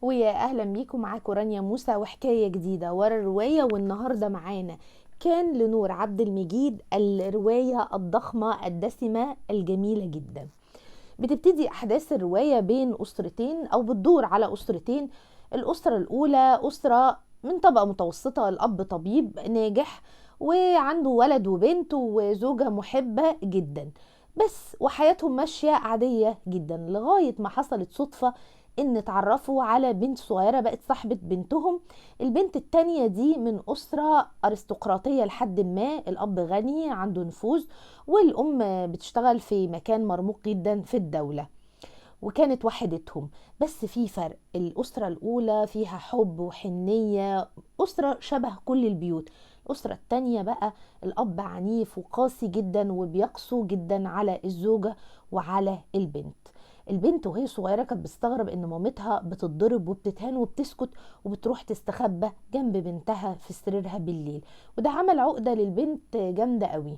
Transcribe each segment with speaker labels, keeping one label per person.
Speaker 1: ويا اهلا بيكم، معاكم رانيا موسى وحكايه جديده ورا الروايه. والنهارده معانا كان لنور عبد المجيد الروايه الضخمه الدسمه الجميله جدا. بتبتدي احداث الروايه بين اسرتين او بتدور على اسرتين. الاسره الاولى اسره من طبقه متوسطه، الاب طبيب ناجح وعنده ولد وبنت وزوجه محبه جدا، بس وحياتهم ماشيه عاديه جدا لغايه ما حصلت صدفه ان اتعرفوا على بنت صغيره بقت صاحبه بنتهم. البنت التانية دي من اسره ارستقراطيه لحد ما، الاب غني عنده نفوذ والأم بتشتغل في مكان مرموق جدا في الدولة، وكانت وحدتهم. بس في فرق، الأسرة الأولى فيها حب وحنية، أسرة شبه كل البيوت. الأسرة التانية بقى الأب عنيف وقاسي جدا وبيقسو جدا على الزوجة وعلى البنت. البنت وهي صغيرة كانت بتستغرب ان مامتها بتتضرب وبتتهان وبتسكت وبتروح تستخبى جنب بنتها في سريرها بالليل، وده عمل عقدة للبنت جامدة قوي.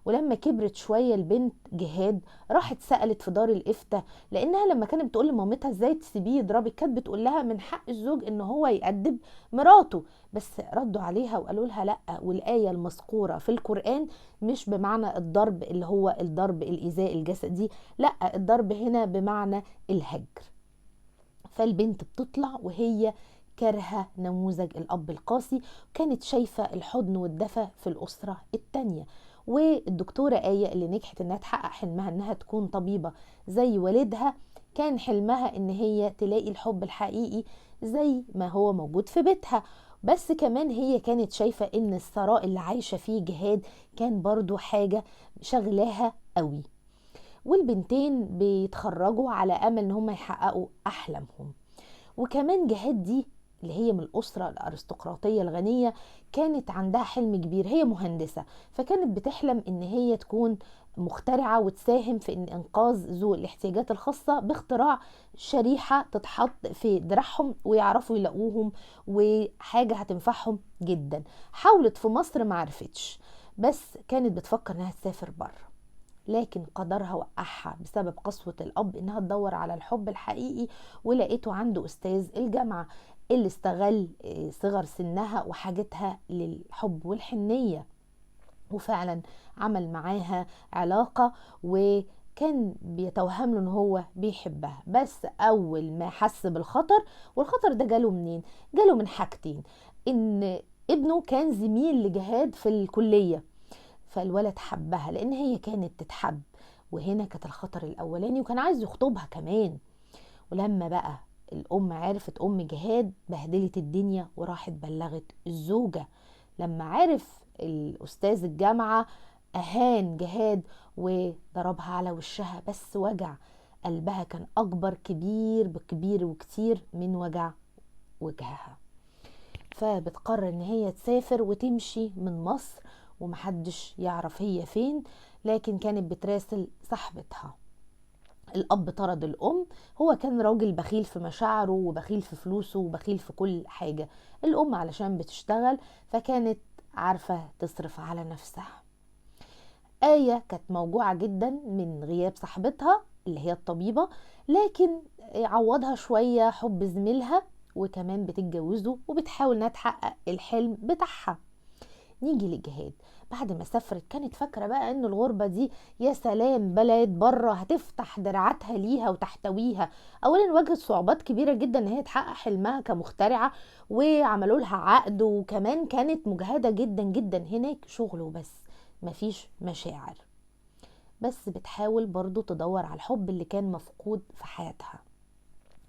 Speaker 1: ولما كبرت شوية البنت جهاد راحت سألت في دار الإفتاء، لأنها لما كانت بتقول لمامتها ازاي تسيبيه يضربك كانت بتقول لها من حق الزوج ان هو يأدب مراته، بس ردوا عليها وقالوا لها لا، والآية المذكورة في القرآن مش بمعنى الضرب اللي هو الضرب الإيذاء الجسدي، لا، الضرب هنا بمعنى الهجر. فالبنت بتطلع وهي كارهة نموذج الأب القاسي، كانت شايفة الحضن والدفى في الأسرة التانية. والدكتورة آية اللي نجحت انها تحقق حلمها انها تكون طبيبة زي والدها، كان حلمها ان هي تلاقي الحب الحقيقي زي ما هو موجود في بيتها. بس كمان هي كانت شايفة ان الثراء اللي عايشة فيه جهاد كان برضو حاجة شغلاها قوي. والبنتين بيتخرجوا على امل ان هم يحققوا احلامهم. وكمان جهاد دي اللي هي من الأسرة الأرستقراطية الغنية كانت عندها حلم كبير، هي مهندسة، فكانت بتحلم إن هي تكون مخترعة وتساهم في إن إنقاذ ذوي الاحتياجات الخاصة باختراع شريحة تتحط في دراعهم ويعرفوا يلاقوهم، وحاجة هتنفعهم جدا. حاولت في مصر معرفتش، بس كانت بتفكر إنها تسافر بره، لكن قدرها وقعها بسبب قسوة الأب إنها تدور على الحب الحقيقي، ولقيته عنده أستاذ الجامعة اللي استغل صغر سنها وحاجتها للحب والحنية، وفعلا عمل معاها علاقة وكان بيتوهم له ان هو بيحبها. بس اول ما حس بالخطر، والخطر ده جاله منين؟ جاله من حاجتين: ان ابنه كان زميل لجهاد في الكلية، فالولد حبها لان هي كانت تتحب، وهنا كانت الخطر الاولاني، وكان عايز يخطبها كمان. ولما بقى الام عرفت، ام جهاد بهدلت الدنيا وراحت بلغت الزوجة. لما عرف الاستاذ الجامعة اهان جهاد وضربها على وشها، بس وجع قلبها كان اكبر كبير بكبير وكتير من وجع وجهها. فبتقرر ان هي تسافر وتمشي من مصر ومحدش يعرف هي فين، لكن كانت بتراسل صاحبتها. الاب طرد الام، هو كان راجل بخيل في مشاعره وبخيل في فلوسه وبخيل في كل حاجة. الام علشان بتشتغل فكانت عارفة تصرف على نفسها. آية كانت موجوعة جدا من غياب صاحبتها اللي هي الطبيبة، لكن عوضها شوية حب زميلها، وكمان بتتجوزه وبتحاول انها تحقق الحلم بتاعها. نيجي للجهاد. بعد ما سافرت كانت فاكرة بقى ان الغربة دي يا سلام بلد بره هتفتح دراعاتها ليها وتحتويها. اولا واجهت صعوبات كبيرة جدا ان هي تحقق حلمها كمخترعة، وعملوا لها عقد، وكمان كانت مجهدة جدا جدا هناك، شغل وبس مفيش مشاعر. بس بتحاول برضو تدور على الحب اللي كان مفقود في حياتها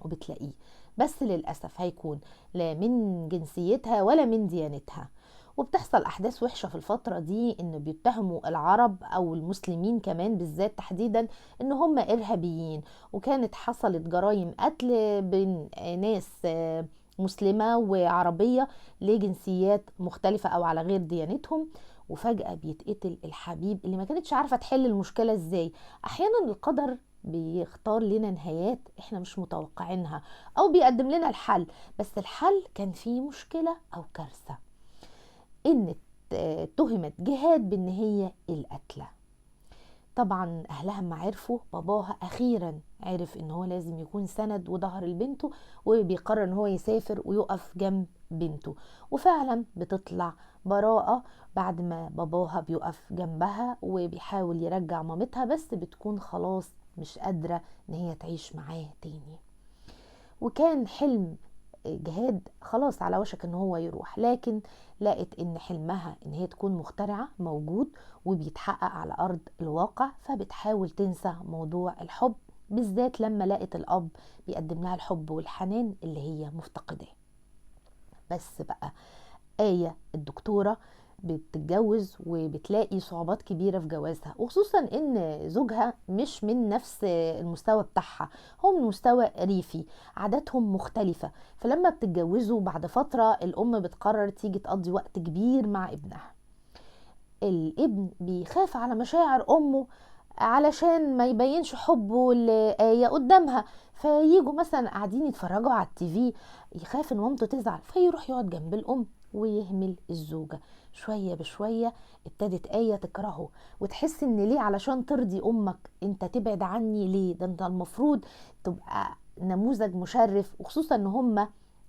Speaker 1: وبتلاقيه، بس للأسف هيكون لا من جنسيتها ولا من ديانتها. وبتحصل أحداث وحشة في الفترة دي، إنه بيتهموا العرب أو المسلمين كمان بالذات تحديدا إن هم إرهابيين، وكانت حصلت جرائم قتل بين ناس مسلمة وعربية لجنسيات مختلفة أو على غير ديانتهم. وفجأة بيتقتل الحبيب اللي ما كانتش عارفة تحل المشكلة ازاي. أحيانا القدر بيختار لنا نهايات احنا مش متوقعينها، او بيقدم لنا الحل، بس الحل كان فيه مشكلة او كارثة، ان اتهمت جهاد بان هي القتلة. طبعا اهلها ما عرفوا، باباها اخيرا عرف ان هو لازم يكون سند وظهر لبنته، وبيقرر ان هو يسافر ويقف جنب بنته. وفعلا بتطلع براءة بعد ما باباها بيقف جنبها وبيحاول يرجع مامتها، بس بتكون خلاص مش قادرة ان هي تعيش معاه تاني. وكان حلم جهاد خلاص على وشك ان هو يروح، لكن لقت ان حلمها ان هي تكون مخترعة موجود وبيتحقق على ارض الواقع، فبتحاول تنسى موضوع الحب، بالذات لما لقت الاب بيقدم لها الحب والحنان اللي هي مفتقداه. بس بقى آية الدكتورة بتتجوز وبتلاقي صعوبات كبيرة في جوازها، وخصوصا ان زوجها مش من نفس المستوى بتاعها، هو من مستوى ريفي، عاداتهم مختلفة. فلما بتتجوزوا بعد فترة الام بتقرر تيجي تقضي وقت كبير مع ابنها. الابن بيخاف على مشاعر امه علشان ما يبينش حبه لآية قدامها، فييجوا مثلا قاعدين يتفرجوا على التيفي، يخاف ان مامته تزعل فيروح يقعد جنب الام ويهمل الزوجة. شوية بشوية ابتدت آية تكرهه وتحس ان ليه علشان ترضي امك انت تبعد عني؟ ليه؟ ده انت المفروض تبقى نموذج مشرف، وخصوصا ان هما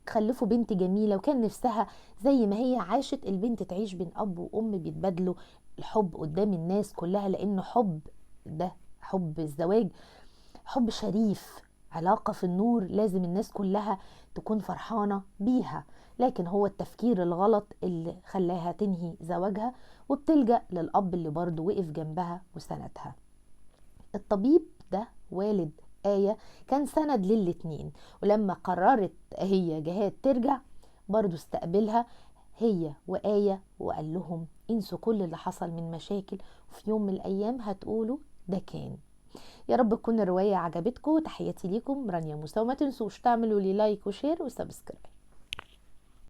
Speaker 1: خلفوا بنت جميلة وكان نفسها زي ما هي عاشت البنت تعيش بين اب وام بيتبادلوا الحب قدام الناس كلها، لانه حب ده حب الزواج حب شريف، علاقة في النور لازم الناس كلها تكون فرحانة بيها. لكن هو التفكير الغلط اللي خلاها تنهي زواجها، وبتلجأ للأب اللي برضه وقف جنبها وسندها. الطبيب ده والد آية كان سند للاتنين، ولما قررت هي جهاد ترجع برضه استقبلها هي وآية وقال لهم انسوا كل اللي حصل من مشاكل، وفي يوم من الأيام هتقولوا ده كان. يا رب تكون الرواية عجبتكم. تحياتي ليكم رانيا موسى، وما تنسوش تعملوا لي لايك وشير وسبسكرايب.